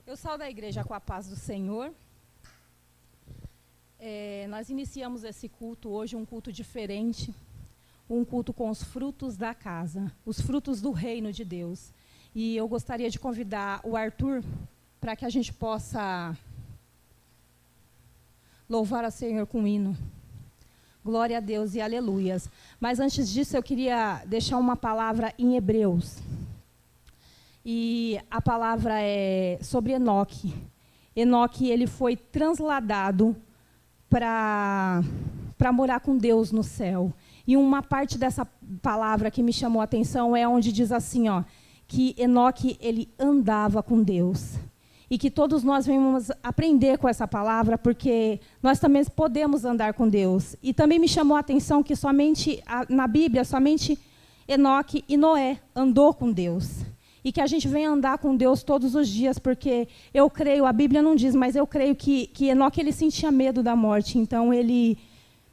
Eu saio da igreja com a paz do Senhor. Nós iniciamos esse culto hoje, um culto diferente, um culto com os frutos da casa, os frutos do reino de Deus. E eu gostaria de convidar o Arthur para que a gente possa louvar a Senhor com hino. Glória a Deus e aleluias. Mas antes disso eu queria deixar uma palavra em Hebreus. E a palavra é sobre Enoque. Enoque, ele foi transladado para morar com Deus no céu. E uma parte dessa palavra que me chamou a atenção é onde diz assim, que Enoque, ele andava com Deus. E que todos nós venhamos aprender com essa palavra, porque nós também podemos andar com Deus. E também me chamou a atenção que na Bíblia, somente Enoque e Noé andou com Deus. E que a gente venha andar com Deus todos os dias, porque eu creio, a Bíblia não diz, mas eu creio que Enoque, ele sentia medo da morte. Então, ele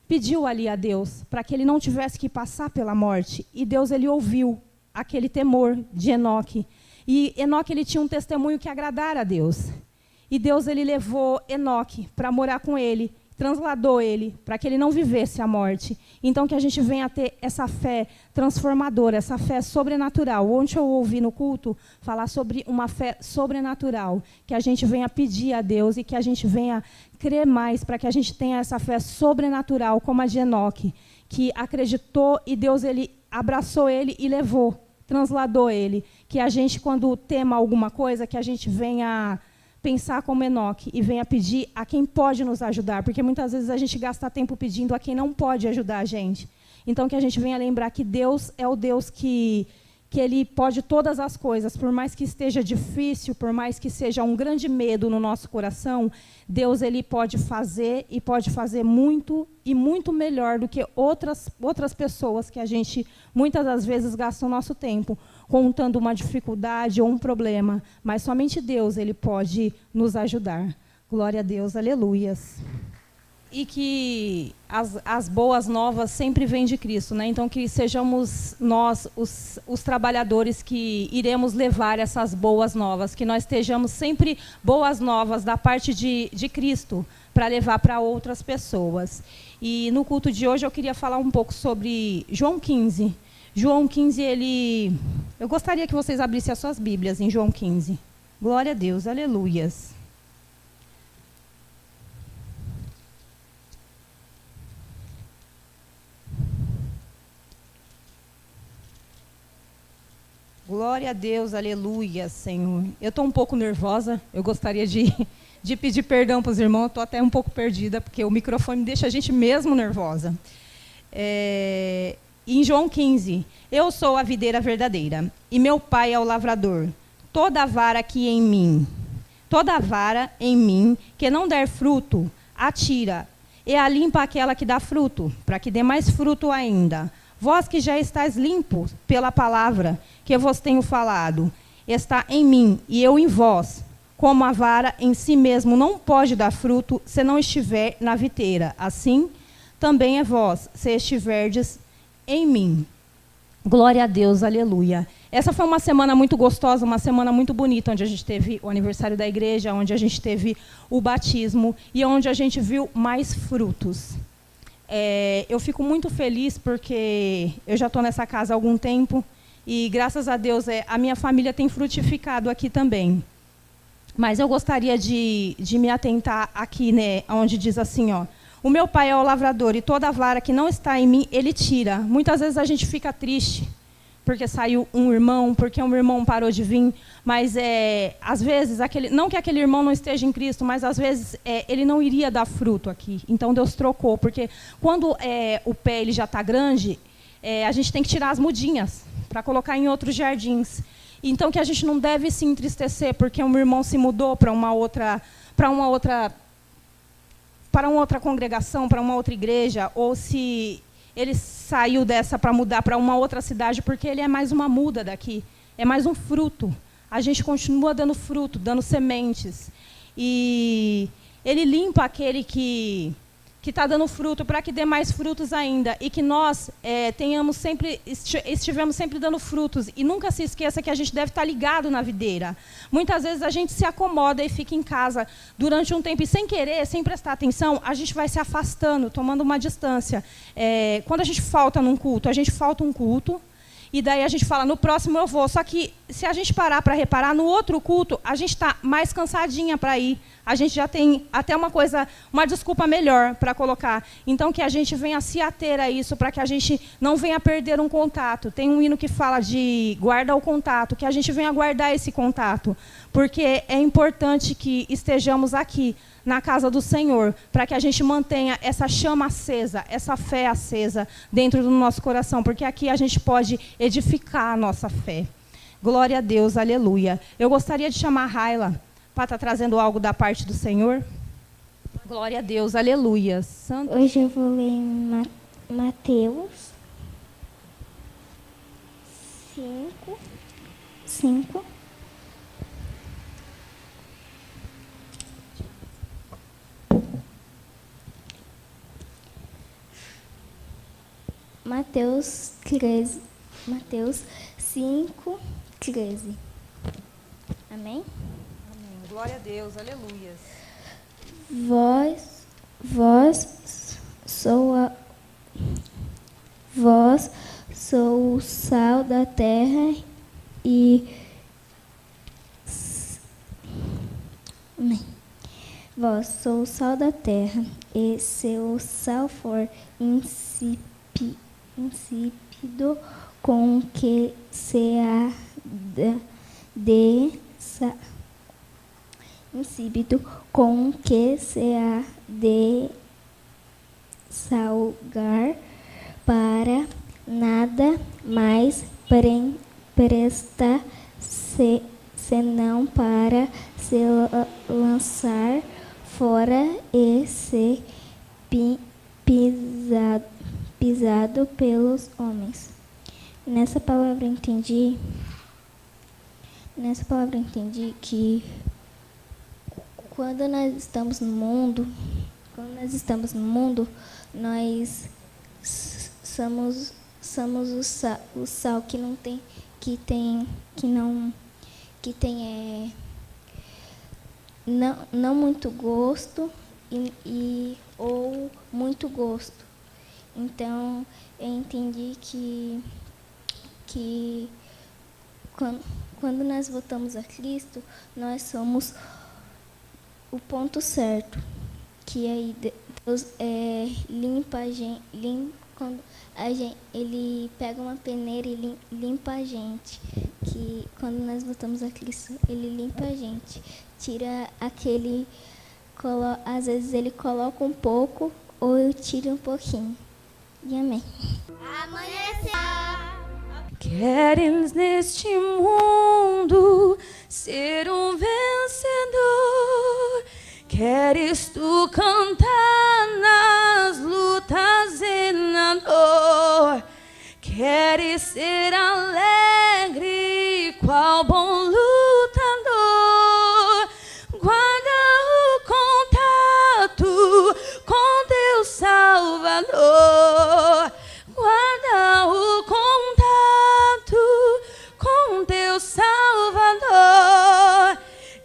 pediu ali a Deus, para que ele não tivesse que passar pela morte. E Deus, ele ouviu aquele temor de Enoque. E Enoque, ele tinha um testemunho que agradara a Deus. E Deus, ele levou Enoque para morar com ele, transladou ele, para que ele não vivesse a morte. Então, que a gente venha a ter essa fé transformadora, essa fé sobrenatural. Ontem eu ouvi no culto falar sobre uma fé sobrenatural, que a gente venha pedir a Deus e que a gente venha crer mais, para que a gente tenha essa fé sobrenatural, como a de Enoque, que acreditou e Deus, ele abraçou ele e levou, transladou ele. Que a gente, quando tema alguma coisa, que a gente venha pensar como Enoque e venha pedir a quem pode nos ajudar, porque muitas vezes a gente gasta tempo pedindo a quem não pode ajudar a gente. Então, que a gente venha lembrar que Deus é o Deus que Ele pode todas as coisas, por mais que esteja difícil, por mais que seja um grande medo no nosso coração, Deus, ele pode fazer e pode fazer muito e muito melhor do que outras pessoas que a gente muitas das vezes gasta o nosso tempo contando uma dificuldade ou um problema, mas somente Deus, ele pode nos ajudar. Glória a Deus, aleluias. E que as boas novas sempre vêm de Cristo, né? Então, que sejamos nós, os trabalhadores, que iremos levar essas boas novas, que nós estejamos sempre boas novas da parte de Cristo, para levar para outras pessoas. E no culto de hoje eu queria falar um pouco sobre João 15. João 15, eu gostaria que vocês abrissem as suas Bíblias em João 15. Glória a Deus, aleluias. Glória a Deus, aleluia, Senhor. Eu estou um pouco nervosa, eu gostaria de pedir perdão para os irmãos, eu estou até um pouco perdida, porque o microfone deixa a gente mesmo nervosa. Em João 15, eu sou a videira verdadeira, e meu pai é o lavrador. Toda vara em mim que não der fruto, atira, e a limpa aquela que dá fruto, para que dê mais fruto ainda. Vós que já estáis limpos pela palavra que eu vos tenho falado, está em mim e eu em vós. Como a vara em si mesmo não pode dar fruto se não estiver na videira, assim também é vós, se estiverdes em mim. Glória a Deus, aleluia. Essa foi uma semana muito gostosa, uma semana muito bonita, onde a gente teve o aniversário da igreja, onde a gente teve o batismo e onde a gente viu mais frutos. Eu fico muito feliz porque eu já estou nessa casa há algum tempo e, graças a Deus, a minha família tem frutificado aqui também. Mas eu gostaria de me atentar aqui, né, onde diz assim, o meu pai é o lavrador e toda vara que não está em mim, ele tira. Muitas vezes a gente fica triste porque saiu um irmão, porque um irmão parou de vir, mas às vezes, não que aquele irmão não esteja em Cristo, mas às vezes ele não iria dar fruto aqui. Então Deus trocou, porque quando o pé ele já está grande, a gente tem que tirar as mudinhas para colocar em outros jardins. Então que a gente não deve se entristecer porque um irmão se mudou para uma outra congregação, para uma outra igreja, ou se ele saiu dessa para mudar para uma outra cidade, porque ele é mais uma muda daqui, é mais um fruto. A gente continua dando fruto, dando sementes. E ele limpa aquele que que está dando fruto, para que dê mais frutos ainda. E que nós estivemos sempre dando frutos. E nunca se esqueça que a gente deve estar ligado na videira. Muitas vezes a gente se acomoda e fica em casa durante um tempo. E sem querer, sem prestar atenção, a gente vai se afastando, tomando uma distância. Quando a gente falta num culto, a gente falta um culto. E daí a gente fala, no próximo eu vou. Só que se a gente parar para reparar, no outro culto, a gente está mais cansadinha para ir. A gente já tem até uma desculpa melhor para colocar. Então, que a gente venha se ater a isso, para que a gente não venha perder um contato. Tem um hino que fala de guarda o contato, que a gente venha guardar esse contato. Porque é importante que estejamos aqui, na casa do Senhor, para que a gente mantenha essa chama acesa, essa fé acesa dentro do nosso coração, porque aqui a gente pode edificar a nossa fé. Glória a Deus, aleluia. Eu gostaria de chamar a Raila para estar trazendo algo da parte do Senhor. Glória a Deus, aleluia. Santo. Hoje eu vou ler Mateus 5. Mateus 5:13. Amém? Amém. Glória a Deus, aleluia. Vós sou o sal da terra e Amém. Vós sou o sal da terra, e se o sal for insípido, com que se há de salgar, para nada mais presta, senão para se lançar fora e ser pisado pelos homens. Nessa palavra entendi que quando nós estamos no mundo, nós somos o sal que não muito gosto ou muito gosto. Então, eu entendi que quando nós voltamos a Cristo, nós somos o ponto certo, que aí Deus limpa a gente, quando Ele pega uma peneira e limpa a gente, que quando nós voltamos a Cristo, Ele limpa a gente, tira aquele, às vezes Ele coloca um pouco ou eu tiro um pouquinho. E amém. Amanhecer. Queres neste mundo ser um vencedor? Queres tu cantar nas lutas e na dor? Queres ser alegre, qual bom lutador? Guarda o contato com teu Salvador. Guarda o contato com teu Salvador,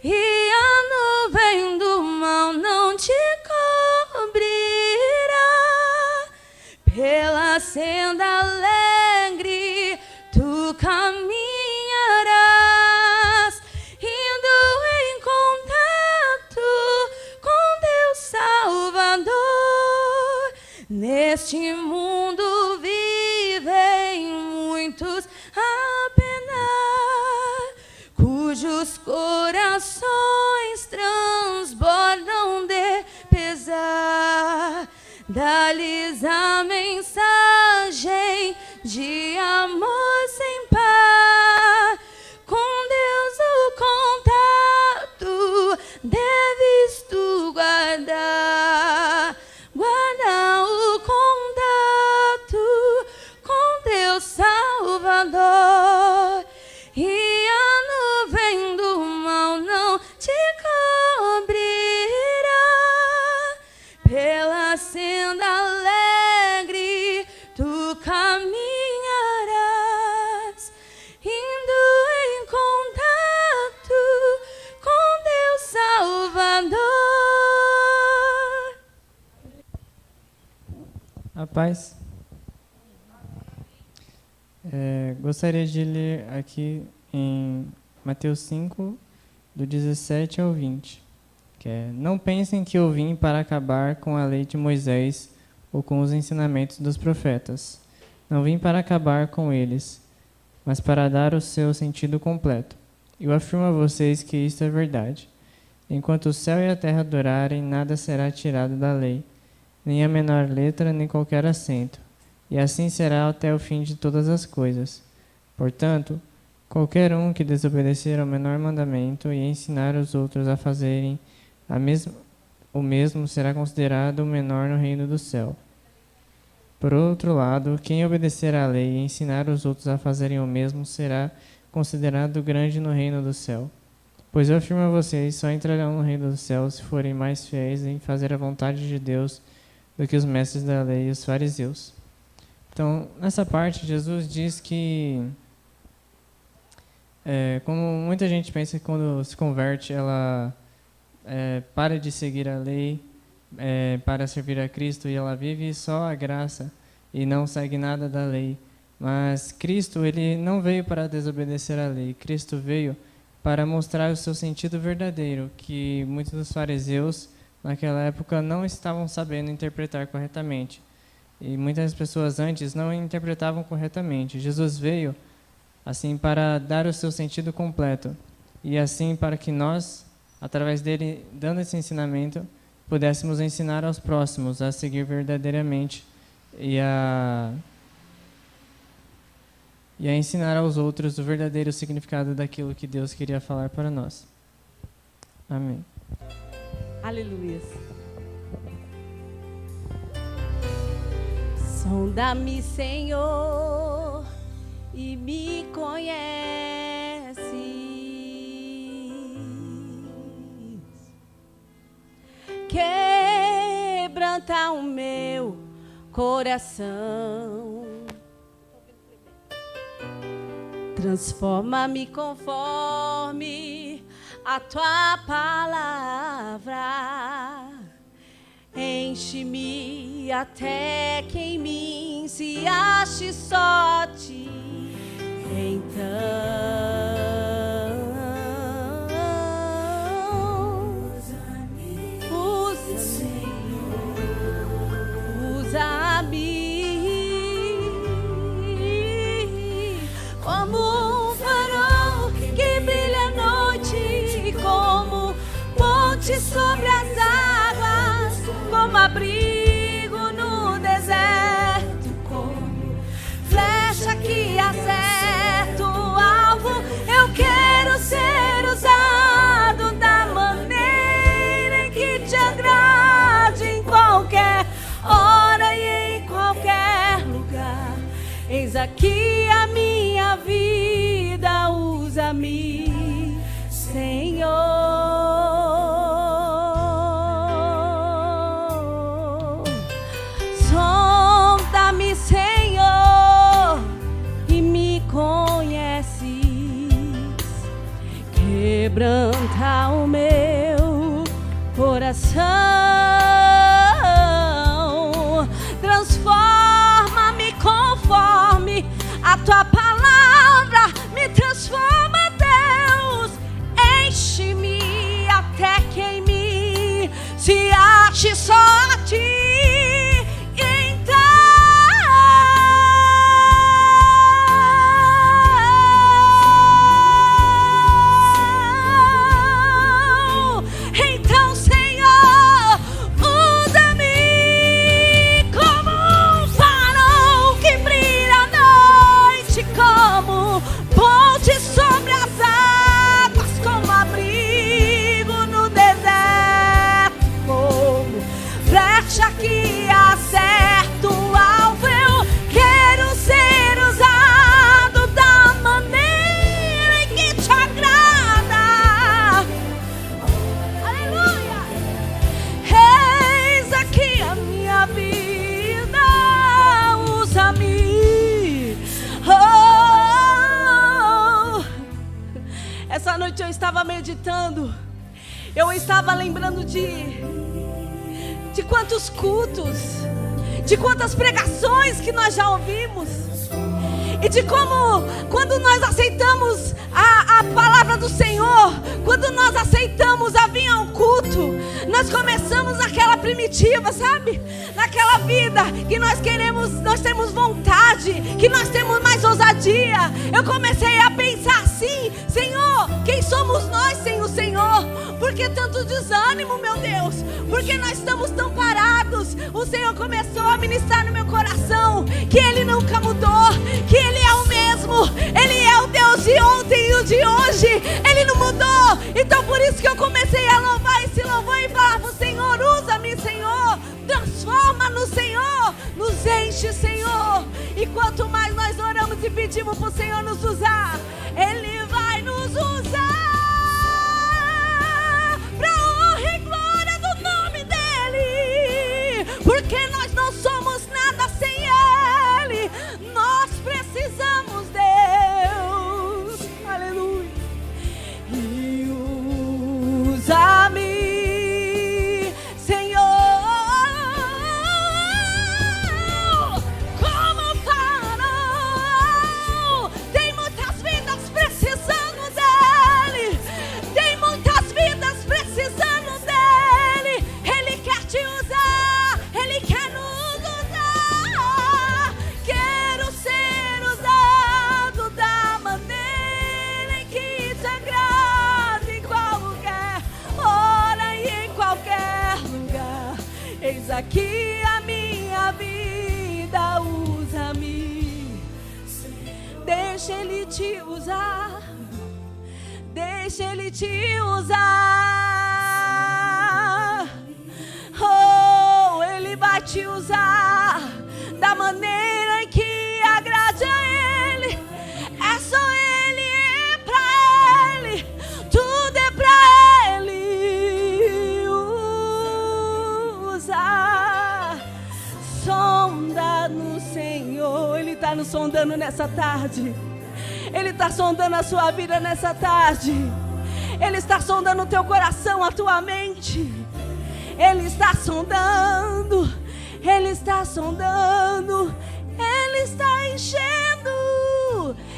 e a nuvem do mal não te cobrirá. Pela senda alegre tu caminharás, indo em contato com teu Salvador. Neste mundo vivem muitos a penar, cujos corações transbordam de pesar. Dá-lhes a mensagem de amor sem par. Com Deus o contato deves tu guardar. Guarda o contato com teu Salvador, e a nuvem do mal não te cobrirá. Pela A paz. Gostaria de ler aqui em Mateus 5, do 17 ao 20, que é: Não pensem que eu vim para acabar com a lei de Moisés ou com os ensinamentos dos profetas. Não vim para acabar com eles, mas para dar o seu sentido completo. Eu afirmo a vocês que isto é verdade. Enquanto o céu e a terra durarem, nada será tirado da lei, nem a menor letra, nem qualquer acento. E assim será até o fim de todas as coisas. Portanto, qualquer um que desobedecer ao menor mandamento e ensinar os outros a fazerem o mesmo será considerado o menor no reino do céu. Por outro lado, quem obedecer à lei e ensinar os outros a fazerem o mesmo será considerado grande no reino do céu. Pois eu afirmo a vocês, só entrarão no reino do céu se forem mais fiéis em fazer a vontade de Deus do que os mestres da lei e os fariseus. Então, nessa parte, Jesus diz que, como muita gente pensa que quando se converte, ela para de seguir a lei, para servir a Cristo, e ela vive só a graça e não segue nada da lei. Mas Cristo, ele não veio para desobedecer a lei. Cristo veio para mostrar o seu sentido verdadeiro, que muitos dos fariseus naquela época não estavam sabendo interpretar corretamente. E muitas pessoas antes não interpretavam corretamente. Jesus veio assim para dar o seu sentido completo, e assim para que nós, através dele, dando esse ensinamento, pudéssemos ensinar aos próximos a seguir verdadeiramente e a ensinar aos outros o verdadeiro significado daquilo que Deus queria falar para nós. Amém. Aleluia. Sonda-me, Senhor, e me conheces. Quebranta o meu coração. Transforma-me conforme a tua palavra. Enche-me até que em mim se ache só ti. Então, usa-me como um farol que brilha à noite, como ponte sobre as águas, como abrigo no deserto, como flecha que acerta o alvo. Eu quero ser usado da maneira em que te agrade, em qualquer hora e em qualquer lugar. Eis aqui a minha vida, usa-me, Senhor. Sonda-me, Senhor, e me conheces. Quebranta o meu coração. Transforma-me conforme a tua palavra me transforma, Deus. Enche-me até que em mim se ache só a ti. Então, Senhor, usa-me como um farol que brilha à noite, como ponte sobre as águas, como abrigo no deserto, como flecha que acerta o alvo. Eu quero ser usado da maneira em que te agrada. Aleluia! Eis aqui a minha vida, usa-me. Oh! Essa noite eu estava meditando, eu estava lembrando de quantos cultos, de quantas pregações que nós já ouvimos. E de como, quando nós aceitamos a palavra do Senhor, quando nós aceitamos a vir ao culto, nós começamos naquela primitiva, sabe? Naquela vida que nós queremos, nós temos vontade, que nós temos mais ousadia. Eu comecei a pensar assim: Senhor, quem somos nós sem o Senhor? Por que tanto desânimo, meu Deus? Por que nós estamos tão parados? O Senhor começou a ministrar no meu coração que Ele nunca mudou, que Ele é o mesmo, Ele é o Deus de ontem e o de hoje, Ele não mudou. Então por isso que eu comecei a louvar esse louvor e falar pro Senhor: usa-me, Senhor, transforma-nos, Senhor, nos enche, Senhor. E quanto mais nós oramos e pedimos pro Senhor nos usar, Ele vai nos usar pra honra e glória do nome dEle, porque nós não somos nada sem Ele, nós precisamos Deus, aleluia. E usa-me, Senhor, como farol. Tem muitas vidas precisando dEle, tem muitas vidas precisando dEle. Ele quer te usar, Ele quer nos usar. Quero ser usado da maneira em que te agrada, em qualquer hora e em qualquer lugar. Eis aqui a minha vida, usa-me. Deixa Ele te usar, deixa Ele te usar. Oh, Ele vai te usar da maneira em que agrade a Ele. É só Ele, é pra Ele, tudo é pra Ele. Usa, sonda no Senhor. Ele está nos sondando nessa tarde. Ele está sondando a sua vida nessa tarde. Ele está sondando o teu coração, a tua mente. Ele está sondando. Ele está sondando. Ele está enchendo.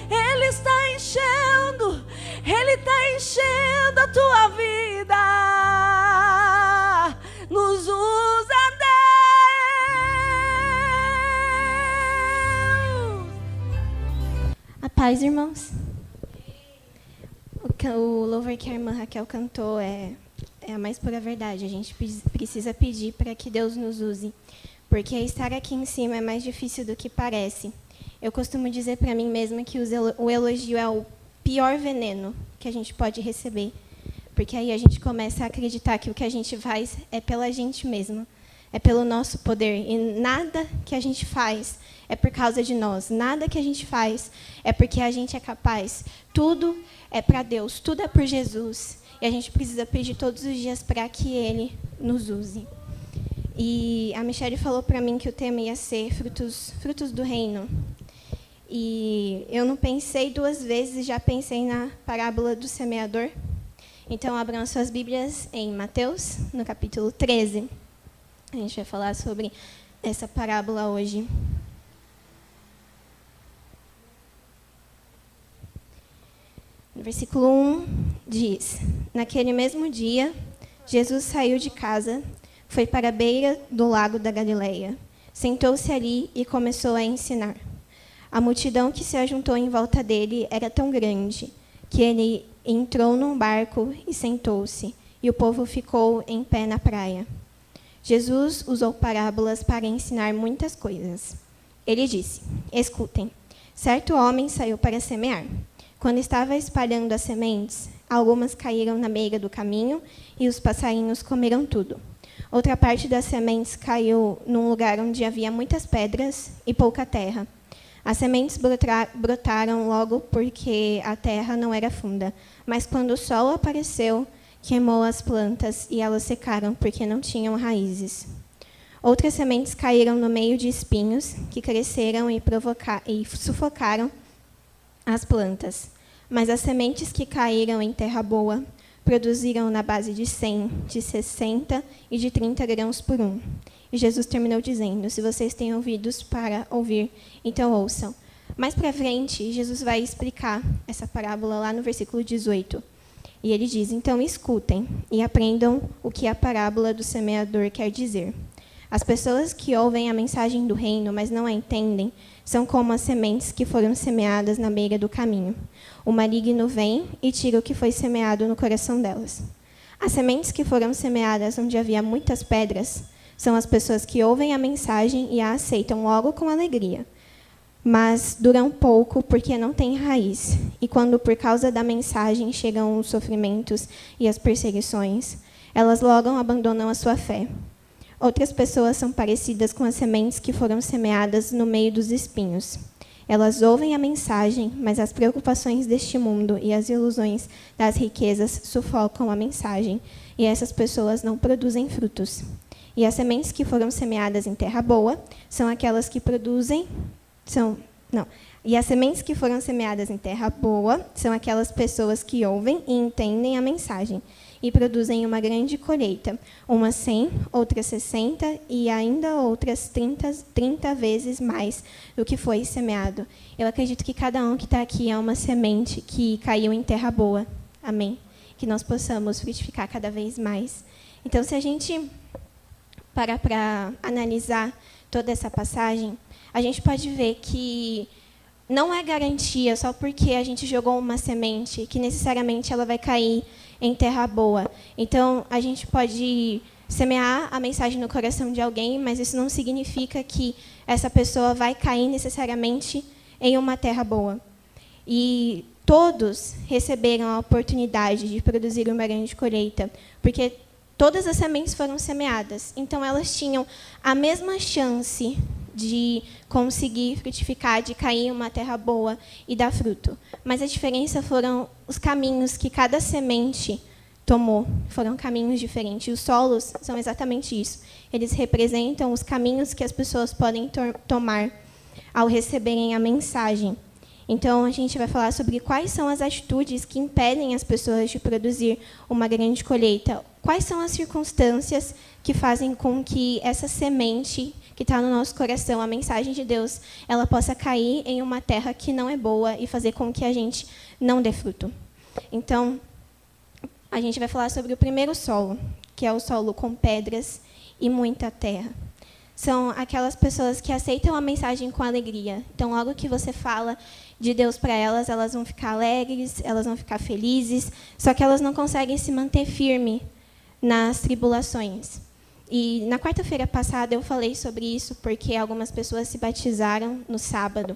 Ele está enchendo. Ele está enchendo a tua vida. Nos usa, Deus. A paz, irmãos. O louvor que a irmã Raquel cantou é a mais pura verdade. A gente precisa pedir para que Deus nos use, porque estar aqui em cima é mais difícil do que parece. Eu costumo dizer para mim mesma que o elogio é o pior veneno que a gente pode receber, porque aí a gente começa a acreditar que o que a gente faz é pela gente mesma, é pelo nosso poder, e nada que a gente faz é por causa de nós, nada que a gente faz é porque a gente é capaz. Tudo é para Deus, tudo é por Jesus, e a gente precisa pedir todos os dias para que Ele nos use. E a Michelle falou para mim que o tema ia ser frutos do reino. E eu não pensei duas vezes, já pensei na parábola do semeador. Então, abram suas Bíblias em Mateus, no capítulo 13. A gente vai falar sobre essa parábola hoje. No versículo 1 diz: naquele mesmo dia, Jesus saiu de casa, foi para a beira do lago da Galileia, sentou-se ali e começou a ensinar. A multidão que se ajuntou em volta dele era tão grande que ele entrou num barco e sentou-se, e o povo ficou em pé na praia. Jesus usou parábolas para ensinar muitas coisas. Ele disse: escutem, certo homem saiu para semear. Quando estava espalhando as sementes, algumas caíram na beira do caminho e os passarinhos comeram tudo. Outra parte das sementes caiu num lugar onde havia muitas pedras e pouca terra. As sementes brotaram logo porque a terra não era funda, mas quando o sol apareceu, queimou as plantas e elas secaram porque não tinham raízes. Outras sementes caíram no meio de espinhos que cresceram e sufocaram as plantas. Mas as sementes que caíram em terra boa produziram na base de 100, de 60 e de 30 grãos por um. E Jesus terminou dizendo: se vocês têm ouvidos para ouvir, então ouçam. Mais para frente, Jesus vai explicar essa parábola lá no versículo 18. E ele diz: então escutem e aprendam o que a parábola do semeador quer dizer. As pessoas que ouvem a mensagem do reino, mas não a entendem, são como as sementes que foram semeadas na beira do caminho. O maligno vem e tira o que foi semeado no coração delas. As sementes que foram semeadas onde havia muitas pedras são as pessoas que ouvem a mensagem e a aceitam logo com alegria. Mas duram pouco porque não têm raiz. E quando, por causa da mensagem, chegam os sofrimentos e as perseguições, elas logo abandonam a sua fé. Outras pessoas são parecidas com as sementes que foram semeadas no meio dos espinhos. Elas ouvem a mensagem, mas as preocupações deste mundo e as ilusões das riquezas sufocam a mensagem, e essas pessoas não produzem frutos. E as sementes que foram semeadas em terra boa são aquelas que produzem... E as sementes que foram semeadas em terra boa são aquelas pessoas que ouvem e entendem a mensagem e produzem uma grande colheita, umas 100, outras 60 e ainda outras 30 vezes mais do que foi semeado. Eu acredito que cada um que está aqui é uma semente que caiu em terra boa. Amém? Que nós possamos frutificar cada vez mais. Então, se a gente parar para analisar toda essa passagem, a gente pode ver que não é garantia só porque a gente jogou uma semente que necessariamente ela vai cair em terra boa. Então, a gente pode semear a mensagem no coração de alguém, mas isso não significa que essa pessoa vai cair necessariamente em uma terra boa. E todos receberam a oportunidade de produzir uma grande colheita, porque todas as sementes foram semeadas. Então, elas tinham a mesma chance de conseguir frutificar, de cair em uma terra boa e dar fruto. Mas a diferença foram os caminhos que cada semente tomou. Foram caminhos diferentes. E os solos são exatamente isso. Eles representam os caminhos que as pessoas podem tomar ao receberem a mensagem. Então, a gente vai falar sobre quais são as atitudes que impedem as pessoas de produzir uma grande colheita. Quais são as circunstâncias que fazem com que essa semente que está no nosso coração, a mensagem de Deus, ela possa cair em uma terra que não é boa e fazer com que a gente não dê fruto. Então, a gente vai falar sobre o primeiro solo, que é o solo com pedras e muita terra. São aquelas pessoas que aceitam a mensagem com alegria. Então, logo que você fala de Deus para elas, elas vão ficar alegres, elas vão ficar felizes, só que elas não conseguem se manter firme nas tribulações. E na quarta-feira passada eu falei sobre isso porque algumas pessoas se batizaram no sábado.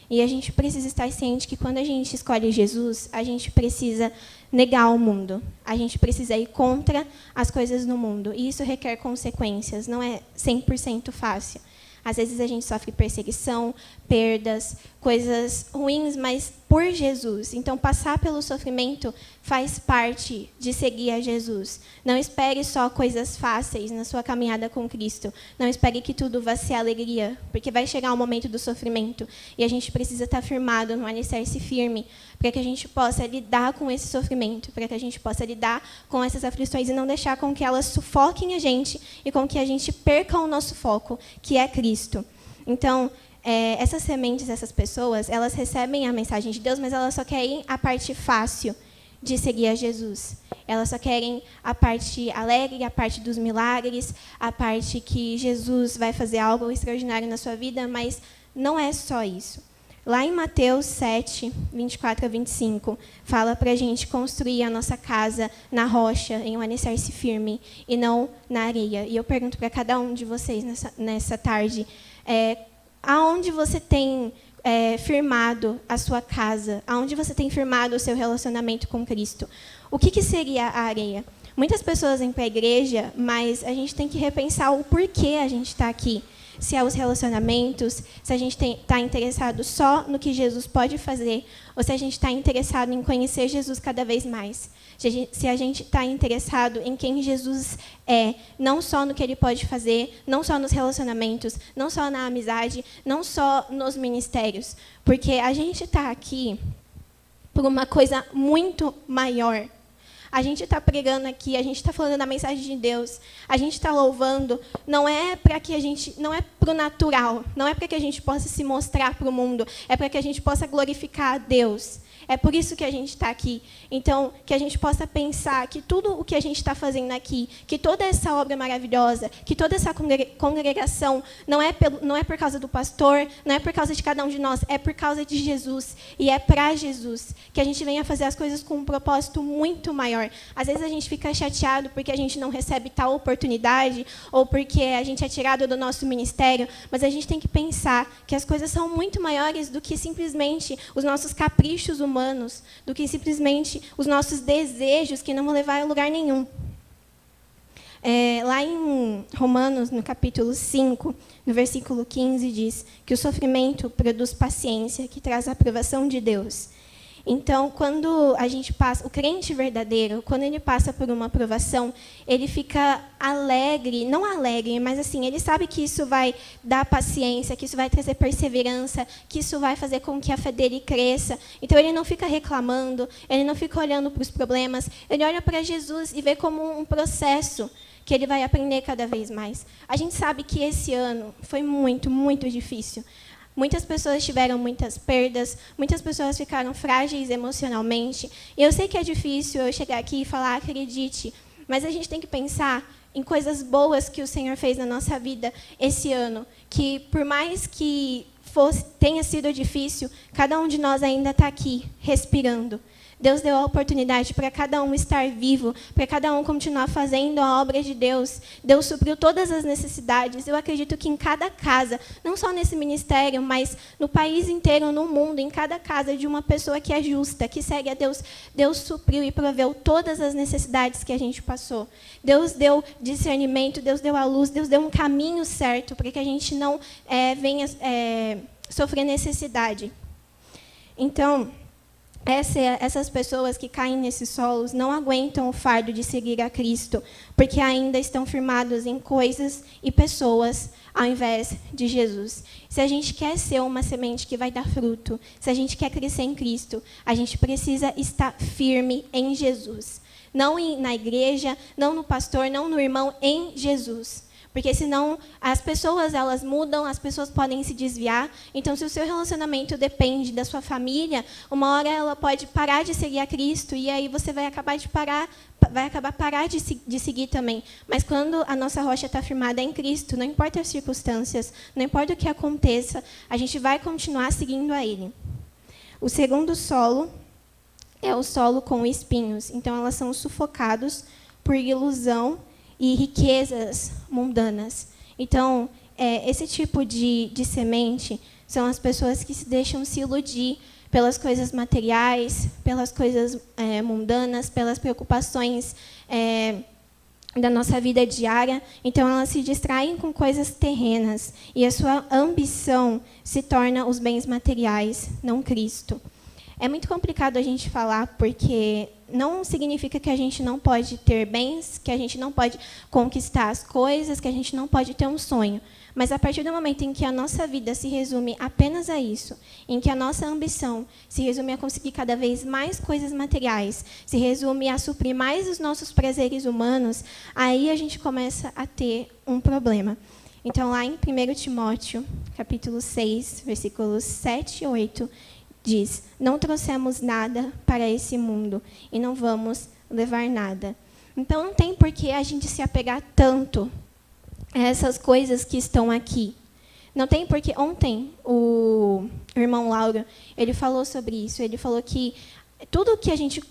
E a gente precisa estar ciente que quando a gente escolhe Jesus, a gente precisa negar o mundo. A gente precisa ir contra as coisas no mundo. E isso requer consequências, não é 100% fácil. Às vezes a gente sofre perseguição, perdas, coisas ruins, mas por Jesus. Então, passar pelo sofrimento faz parte de seguir a Jesus. Não espere só coisas fáceis na sua caminhada com Cristo. Não espere que tudo vá ser alegria, porque vai chegar o momento do sofrimento. E a gente precisa estar firmado no alicerce firme, para que a gente possa lidar com esse sofrimento, para que a gente possa lidar com essas aflições e não deixar com que elas sufoquem a gente e com que a gente perca o nosso foco, que é Cristo. Então, essas sementes, essas pessoas, elas recebem a mensagem de Deus, mas elas só querem a parte fácil de seguir a Jesus. Elas só querem a parte alegre, a parte dos milagres, a parte que Jesus vai fazer algo extraordinário na sua vida, mas não é só isso. Lá em Mateus 7, 24 a 25, fala para a gente construir a nossa casa na rocha, em um alicerce firme, e não na areia. E eu pergunto para cada um de vocês nessa tarde, aonde você tem firmado a sua casa? Aonde você tem firmado o seu relacionamento com Cristo? O que seria a areia? Muitas pessoas vêm para a igreja, mas a gente tem que repensar o porquê a gente está aqui. Se é os relacionamentos, se a gente está interessado só no que Jesus pode fazer, ou se a gente está interessado em conhecer Jesus cada vez mais. Se a gente está interessado em quem Jesus é, não só no que Ele pode fazer, não só nos relacionamentos, não só na amizade, não só nos ministérios. Porque a gente está aqui por uma coisa muito maior. A gente está pregando aqui, a gente está falando da mensagem de Deus, a gente está louvando, não é para que a gente, não é para o natural, não é para que a gente possa se mostrar para o mundo, é para que a gente possa glorificar a Deus. É por isso que a gente está aqui. Então, que a gente possa pensar que tudo o que a gente está fazendo aqui, que toda essa obra maravilhosa, que toda essa congregação, não é por causa do pastor, não é por causa de cada um de nós, é por causa de Jesus. E é para Jesus. Que a gente venha fazer as coisas com um propósito muito maior. Às vezes a gente fica chateado porque a gente não recebe tal oportunidade, ou porque a gente é tirado do nosso ministério, mas a gente tem que pensar que as coisas são muito maiores do que simplesmente os nossos caprichos humanos, do que simplesmente os nossos desejos que não vão levar a lugar nenhum. Lá em Romanos, no capítulo 5, no versículo 15, diz que o sofrimento produz paciência, que traz a aprovação de Deus. Então, quando a gente passa, o crente verdadeiro, quando ele passa por uma provação, ele fica alegre, não alegre, mas assim, ele sabe que isso vai dar paciência, que isso vai trazer perseverança, que isso vai fazer com que a fé dele cresça. Então, ele não fica reclamando, ele não fica olhando para os problemas, ele olha para Jesus e vê como um processo que ele vai aprender cada vez mais. A gente sabe que esse ano foi muito, muito difícil. Muitas pessoas tiveram muitas perdas, muitas pessoas ficaram frágeis emocionalmente. E eu sei que é difícil eu chegar aqui e falar, acredite, mas a gente tem que pensar em coisas boas que o Senhor fez na nossa vida esse ano. Que, por mais que tenha sido difícil, cada um de nós ainda está aqui, respirando. Deus deu a oportunidade para cada um estar vivo, para cada um continuar fazendo a obra de Deus. Deus supriu todas as necessidades. Eu acredito que em cada casa, não só nesse ministério, mas no país inteiro, no mundo, em cada casa de uma pessoa que é justa, que segue a Deus, Deus supriu e proveu todas as necessidades que a gente passou. Deus deu discernimento, Deus deu a luz, Deus deu um caminho certo para que a gente não venha sofrer necessidade. Então, essas pessoas que caem nesses solos não aguentam o fardo de seguir a Cristo, porque ainda estão firmados em coisas e pessoas, ao invés de Jesus. Se a gente quer ser uma semente que vai dar fruto, se a gente quer crescer em Cristo, a gente precisa estar firme em Jesus. Não na igreja, não no pastor, não no irmão, em Jesus. Porque senão as pessoas elas mudam, as pessoas podem se desviar. Então, se o seu relacionamento depende da sua família, uma hora ela pode parar de seguir a Cristo e aí você vai acabar parar de seguir também. Mas quando a nossa rocha está firmada em Cristo, não importa as circunstâncias, não importa o que aconteça, a gente vai continuar seguindo a Ele. O segundo solo é o solo com espinhos. Então, elas são sufocados por ilusão e riquezas mundanas. Então, esse tipo de semente são as pessoas que se deixam se iludir pelas coisas materiais, pelas coisas mundanas, pelas preocupações da nossa vida diária. Então, elas se distraem com coisas terrenas e a sua ambição se torna os bens materiais, não Cristo. É muito complicado a gente falar, porque não significa que a gente não pode ter bens, que a gente não pode conquistar as coisas, que a gente não pode ter um sonho. Mas a partir do momento em que a nossa vida se resume apenas a isso, em que a nossa ambição se resume a conseguir cada vez mais coisas materiais, se resume a suprir mais os nossos prazeres humanos, aí a gente começa a ter um problema. Então, lá em 1 Timóteo, capítulo 6, versículos 7 e 8, diz: não trouxemos nada para esse mundo e não vamos levar nada. Então, não tem por que a gente se apegar tanto a essas coisas que estão aqui. Não tem por que... Ontem, o irmão Lauro, ele falou sobre isso. Ele falou que tudo que a gente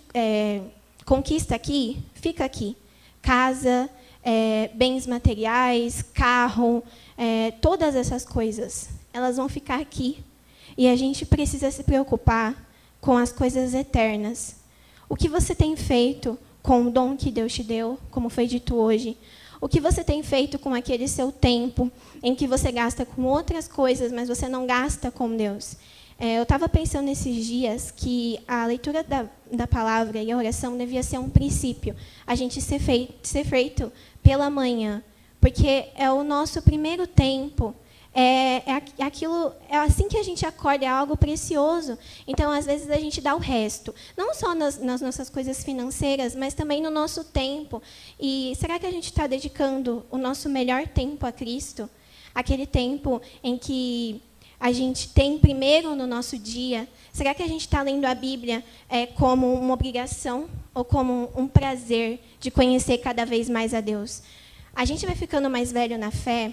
conquista aqui, fica aqui. Casa, bens materiais, carro, todas essas coisas, elas vão ficar aqui. E a gente precisa se preocupar com as coisas eternas. O que você tem feito com o dom que Deus te deu, como foi dito hoje? O que você tem feito com aquele seu tempo em que você gasta com outras coisas, mas você não gasta com Deus? Eu estava pensando nesses dias que a leitura da palavra e a oração devia ser um princípio. A gente ser feito pela manhã, porque é o nosso primeiro tempo. aquilo, é assim que a gente acorda, é algo precioso. Então, às vezes, a gente dá o resto. Não só nas nossas coisas financeiras, mas também no nosso tempo. E será que a gente está dedicando o nosso melhor tempo a Cristo? Aquele tempo em que a gente tem primeiro no nosso dia? Será que a gente está lendo a Bíblia como uma obrigação ou como um prazer de conhecer cada vez mais a Deus? A gente vai ficando mais velho na fé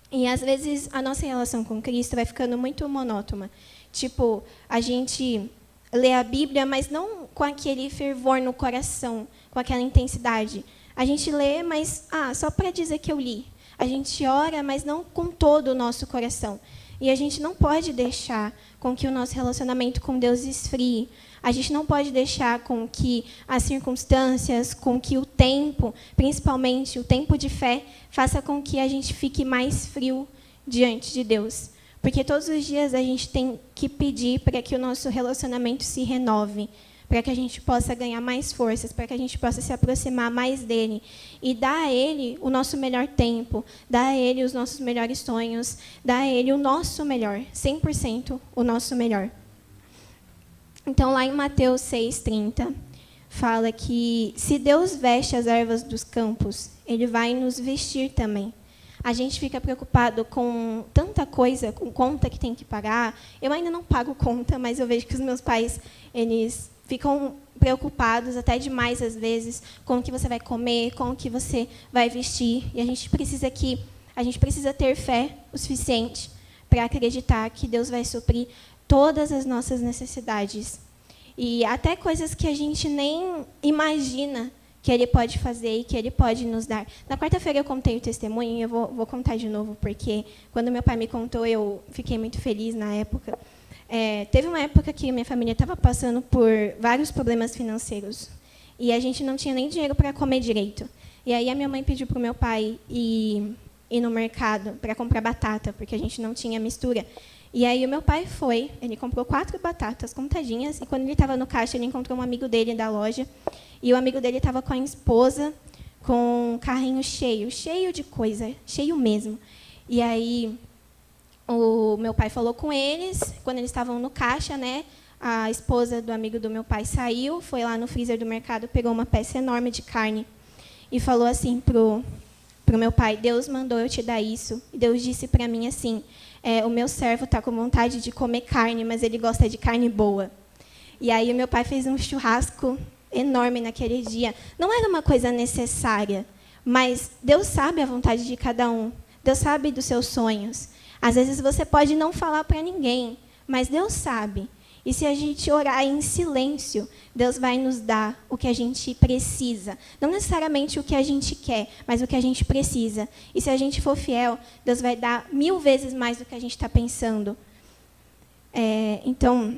e, às vezes, a nossa relação com Cristo vai ficando muito monótona. Tipo, a gente lê a Bíblia, mas não com aquele fervor no coração, com aquela intensidade. A gente lê, mas só para dizer que eu li. A gente ora, mas não com todo o nosso coração. E a gente não pode deixar com que o nosso relacionamento com Deus esfrie. A gente não pode deixar com que as circunstâncias, com que o tempo, principalmente o tempo de fé, faça com que a gente fique mais frio diante de Deus. Porque todos os dias a gente tem que pedir para que o nosso relacionamento se renove, para que a gente possa ganhar mais forças, para que a gente possa se aproximar mais dele e dar a ele o nosso melhor tempo, dar a ele os nossos melhores sonhos, dar a ele o nosso melhor, 100% o nosso melhor. Então, lá em Mateus 6,30, fala que se Deus veste as ervas dos campos, ele vai nos vestir também. A gente fica preocupado com tanta coisa, com conta que tem que pagar. Eu ainda não pago conta, mas eu vejo que os meus pais, eles ficam preocupados até demais, às vezes, com o que você vai comer, com o que você vai vestir. E a gente precisa ter fé o suficiente para acreditar que Deus vai suprir todas as nossas necessidades. E até coisas que a gente nem imagina que Ele pode fazer e que Ele pode nos dar. Na quarta-feira eu contei o testemunho e eu vou contar de novo, porque quando meu pai me contou, eu fiquei muito feliz na época. Teve uma época que minha família estava passando por vários problemas financeiros. E a gente não tinha nem dinheiro para comer direito. E aí a minha mãe pediu para o meu pai ir no mercado para comprar batata, porque a gente não tinha mistura. E aí o meu pai foi, ele comprou 4 batatas contadinhas, e quando ele estava no caixa, ele encontrou um amigo dele da loja, e o amigo dele estava com a esposa, com um carrinho cheio de coisa, cheio mesmo. E aí o meu pai falou com eles, quando eles estavam no caixa, né, a esposa do amigo do meu pai saiu, foi lá no freezer do mercado, pegou uma peça enorme de carne e falou assim pro meu pai: Deus mandou eu te dar isso. E Deus disse para mim assim: o meu servo está com vontade de comer carne, mas ele gosta de carne boa. E aí o meu pai fez um churrasco enorme naquele dia. Não era uma coisa necessária, mas Deus sabe a vontade de cada um. Deus sabe dos seus sonhos. Às vezes você pode não falar para ninguém, mas Deus sabe. E se a gente orar em silêncio, Deus vai nos dar o que a gente precisa. Não necessariamente o que a gente quer, mas o que a gente precisa. E se a gente for fiel, Deus vai dar 1000 vezes mais do que a gente está pensando. Então,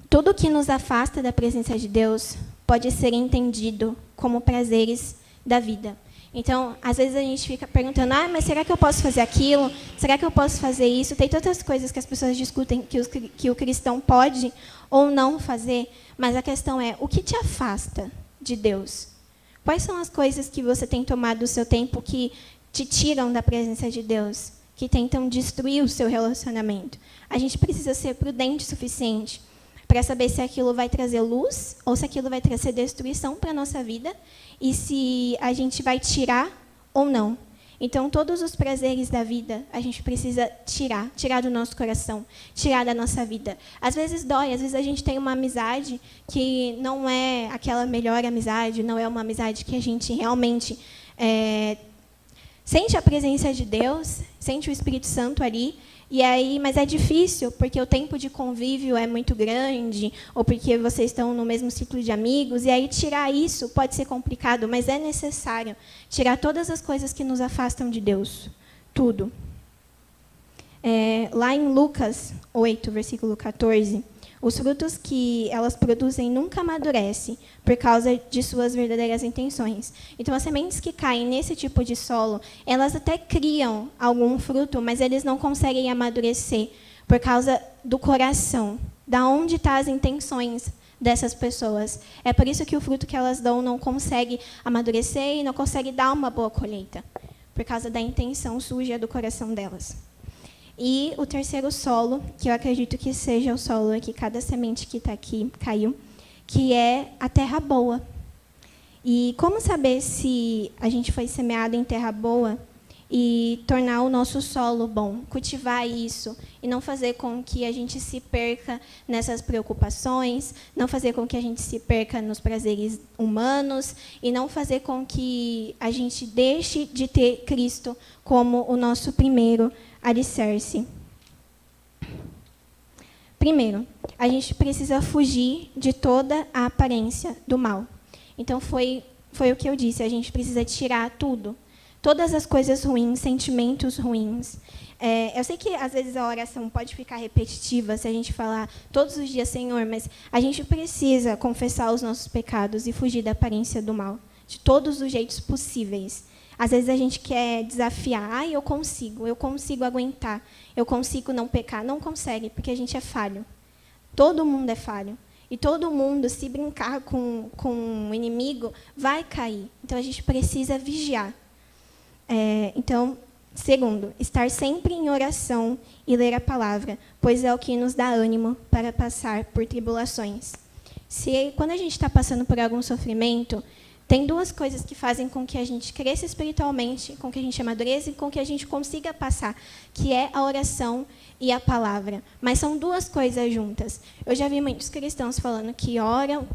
tudo que nos afasta da presença de Deus pode ser entendido como prazeres da vida. Então, às vezes a gente fica perguntando: mas será que eu posso fazer aquilo? Será que eu posso fazer isso? Tem tantas coisas que as pessoas discutem que o cristão pode ou não fazer, mas a questão é: o que te afasta de Deus? Quais são as coisas que você tem tomado o seu tempo que te tiram da presença de Deus, que tentam destruir o seu relacionamento? A gente precisa ser prudente o suficiente para saber se aquilo vai trazer luz ou se aquilo vai trazer destruição para a nossa vida e se a gente vai tirar ou não. Então, todos os prazeres da vida, a gente precisa tirar do nosso coração, tirar da nossa vida. Às vezes dói, às vezes a gente tem uma amizade que não é aquela melhor amizade, não é uma amizade que a gente realmente sente a presença de Deus, sente o Espírito Santo ali. E aí, mas é difícil, porque o tempo de convívio é muito grande, ou porque vocês estão no mesmo ciclo de amigos, e aí tirar isso pode ser complicado, mas é necessário tirar todas as coisas que nos afastam de Deus. Tudo. Lá em Lucas 8, versículo 14, os frutos que elas produzem nunca amadurecem por causa de suas verdadeiras intenções. Então, as sementes que caem nesse tipo de solo, elas até criam algum fruto, mas eles não conseguem amadurecer por causa do coração, da onde estão as intenções dessas pessoas. É por isso que o fruto que elas dão não consegue amadurecer e não consegue dar uma boa colheita, por causa da intenção suja do coração delas. E o terceiro solo, que eu acredito que seja o solo que cada semente que está aqui caiu, que é a terra boa. E como saber se a gente foi semeado em terra boa e tornar o nosso solo bom, cultivar isso e não fazer com que a gente se perca nessas preocupações, não fazer com que a gente se perca nos prazeres humanos e não fazer com que a gente deixe de ter Cristo como o nosso primeiro alicerce. Primeiro, a gente precisa fugir de toda a aparência do mal. Então, foi o que eu disse, a gente precisa tirar tudo. Todas as coisas ruins, sentimentos ruins. Eu sei que, às vezes, a oração pode ficar repetitiva se a gente falar todos os dias, Senhor, mas a gente precisa confessar os nossos pecados e fugir da aparência do mal, de todos os jeitos possíveis. Às vezes, a gente quer desafiar. Eu consigo aguentar, eu consigo não pecar. Não consegue, porque a gente é falho. Todo mundo é falho. E todo mundo, se brincar com o inimigo, vai cair. Então, a gente precisa vigiar. Então, segundo, estar sempre em oração e ler a palavra, pois é o que nos dá ânimo para passar por tribulações. Quando a gente está passando por algum sofrimento, tem duas coisas que fazem com que a gente cresça espiritualmente, com que a gente amadureça e com que a gente consiga passar, que é a oração e a palavra. Mas são duas coisas juntas. Eu já vi muitos cristãos falando que oram,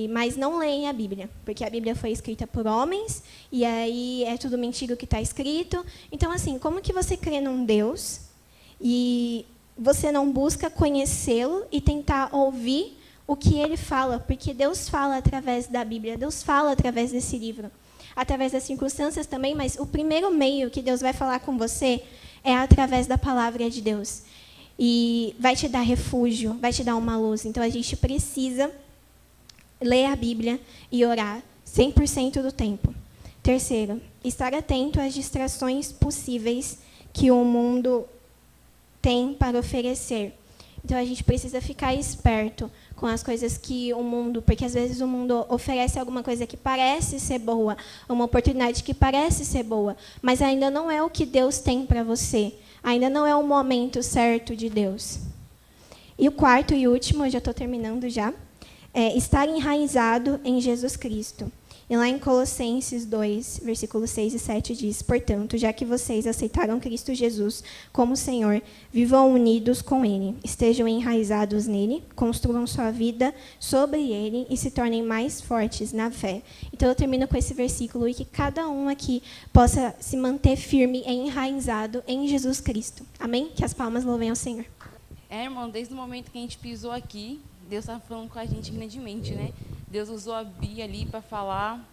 mas não leem a Bíblia, porque a Bíblia foi escrita por homens, e aí é tudo mentira o que está escrito. Então, assim, como que você crê num Deus e você não busca conhecê-lo e tentar ouvir o que ele fala? Porque Deus fala através da Bíblia, Deus fala através desse livro, através das circunstâncias também, mas o primeiro meio que Deus vai falar com você é através da palavra de Deus. E vai te dar refúgio, vai te dar uma luz. Então, a gente precisa ler a Bíblia e orar 100% do tempo. Terceiro, estar atento às distrações possíveis que o mundo tem para oferecer. Então, a gente precisa ficar esperto com as coisas que o mundo... Porque, às vezes, o mundo oferece alguma coisa que parece ser boa, uma oportunidade que parece ser boa, mas ainda não é o que Deus tem para você. Ainda não é o momento certo de Deus. E o quarto e último, eu já estou terminando já, é estar enraizado em Jesus Cristo. E lá em Colossenses 2, versículos 6 e 7 diz: portanto, já que vocês aceitaram Cristo Jesus como Senhor, vivam unidos com Ele, estejam enraizados nele, construam sua vida sobre Ele e se tornem mais fortes na fé. Então, eu termino com esse versículo e que cada um aqui possa se manter firme e enraizado em Jesus Cristo. Amém? Que as palmas louvem ao Senhor. Irmão, desde o momento que a gente pisou aqui, Deus estava falando com a gente grandemente, né? Deus usou a Bia ali para falar.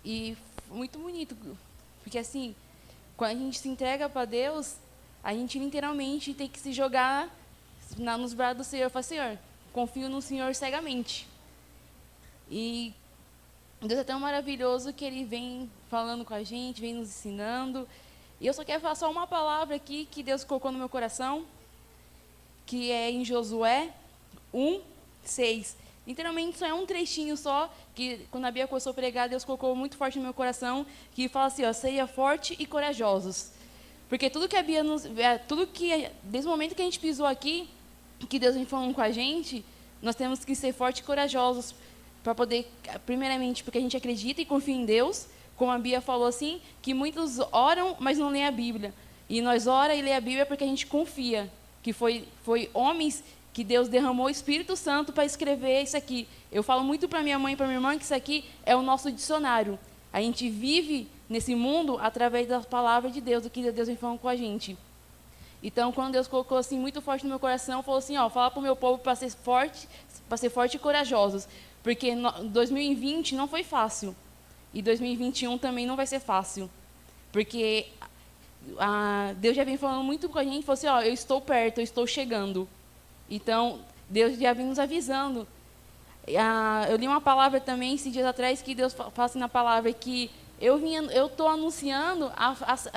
E muito bonito. Porque, assim, quando a gente se entrega para Deus, a gente literalmente tem que se jogar nos braços do Senhor. Fala, Senhor, confio no Senhor cegamente. E Deus é tão maravilhoso que Ele vem falando com a gente, vem nos ensinando. E eu só quero falar só uma palavra aqui que Deus colocou no meu coração, que é em Josué 1:6. Literalmente, só é um trechinho só, que quando a Bia começou a pregar, Deus colocou muito forte no meu coração, que fala assim, ó, seja forte e corajosos. Porque tudo que a Bia desde o momento que a gente pisou aqui, que Deus vem falando com a gente, nós temos que ser fortes e corajosos, para poder, primeiramente, porque a gente acredita e confia em Deus, como a Bia falou assim, que muitos oram, mas não leem a Bíblia. E nós oramos e lê a Bíblia porque a gente confia, que foi homens que Deus derramou o Espírito Santo para escrever isso aqui. Eu falo muito para minha mãe e para minha irmã que isso aqui é o nosso dicionário. A gente vive nesse mundo através da palavra de Deus, do que Deus vem falando com a gente. Então, quando Deus colocou assim muito forte no meu coração, falou assim, ó, fala para o meu povo para ser forte e corajosos, porque 2020 não foi fácil e 2021 também não vai ser fácil, porque Deus já vem falando muito com a gente, falou assim, ó, eu estou perto, eu estou chegando. Então, Deus já vem nos avisando. Eu li uma palavra também, esses dias atrás, que Deus fala assim na palavra, que eu estou anunciando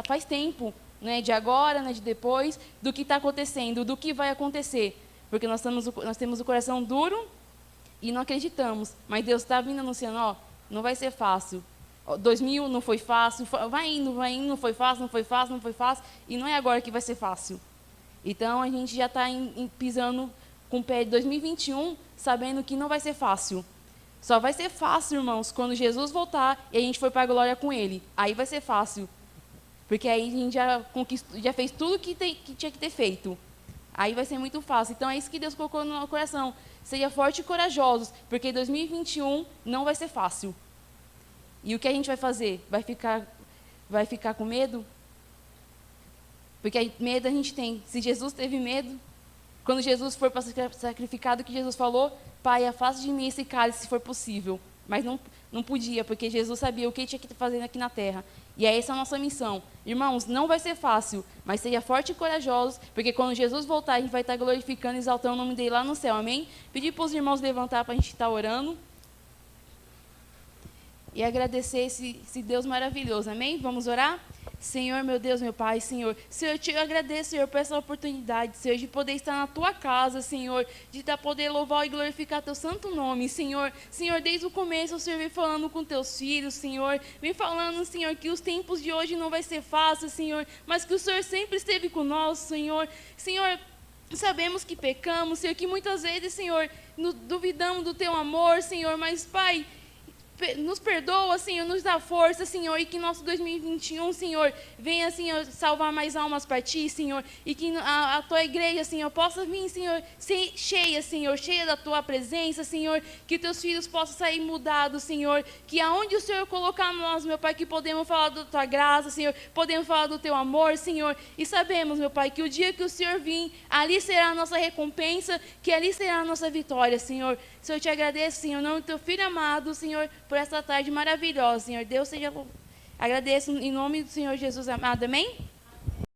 faz tempo, né, de agora, né, de depois, do que está acontecendo, do que vai acontecer. Porque nós temos o coração duro e não acreditamos. Mas Deus está vindo anunciando, ó, não vai ser fácil. 2000 não foi fácil, vai indo, não foi fácil, e não é agora que vai ser fácil. Então, a gente já está pisando com o pé de 2021, sabendo que não vai ser fácil. Só vai ser fácil, irmãos, quando Jesus voltar e a gente for para a glória com Ele. Aí vai ser fácil. Porque aí a gente já fez tudo que tinha que ter feito. Aí vai ser muito fácil. Então, é isso que Deus colocou no nosso coração. Seja forte e corajosos, porque 2021 não vai ser fácil. E o que a gente vai fazer? Vai ficar com medo? Porque medo a gente tem. Se Jesus teve medo, quando Jesus foi para ser sacrificado, que Jesus falou, Pai, afasta de mim esse cálice se for possível. Mas não podia, porque Jesus sabia o que tinha que fazer aqui na terra. E essa é a nossa missão. Irmãos, não vai ser fácil, mas seja forte e corajosos, porque quando Jesus voltar, a gente vai estar glorificando e exaltando o nome dele lá no céu, amém? Pedir para os irmãos levantar para a gente estar orando. E agradecer esse Deus maravilhoso, amém? Vamos orar? Senhor, meu Deus, meu Pai, Senhor, eu te agradeço, Senhor, por essa oportunidade, Senhor, de poder estar na Tua casa, Senhor, de poder louvar e glorificar Teu santo nome, Senhor, desde o começo, o Senhor vem falando com Teus filhos, Senhor, vem falando, Senhor, que os tempos de hoje não vai ser fácil, Senhor, mas que o Senhor sempre esteve conosco, Senhor, sabemos que pecamos, Senhor, que muitas vezes, Senhor, duvidamos do Teu amor, Senhor, mas, Pai, nos perdoa, Senhor, nos dá força, Senhor, e que nosso 2021, Senhor, venha, Senhor, salvar mais almas para Ti, Senhor, e que a Tua igreja, Senhor, possa vir, Senhor, cheia, Senhor, cheia da Tua presença, Senhor, que Teus filhos possam sair mudados, Senhor, que aonde o Senhor colocar nós, meu Pai, que podemos falar da Tua graça, Senhor, podemos falar do Teu amor, Senhor, e sabemos, meu Pai, que o dia que o Senhor vir, ali será a nossa recompensa, que ali será a nossa vitória, Senhor. Senhor, eu te agradeço, Senhor, em nome do Teu Filho amado, Senhor, por essa tarde maravilhosa, Senhor. Deus seja... Agradeço em nome do Senhor Jesus amado, amém?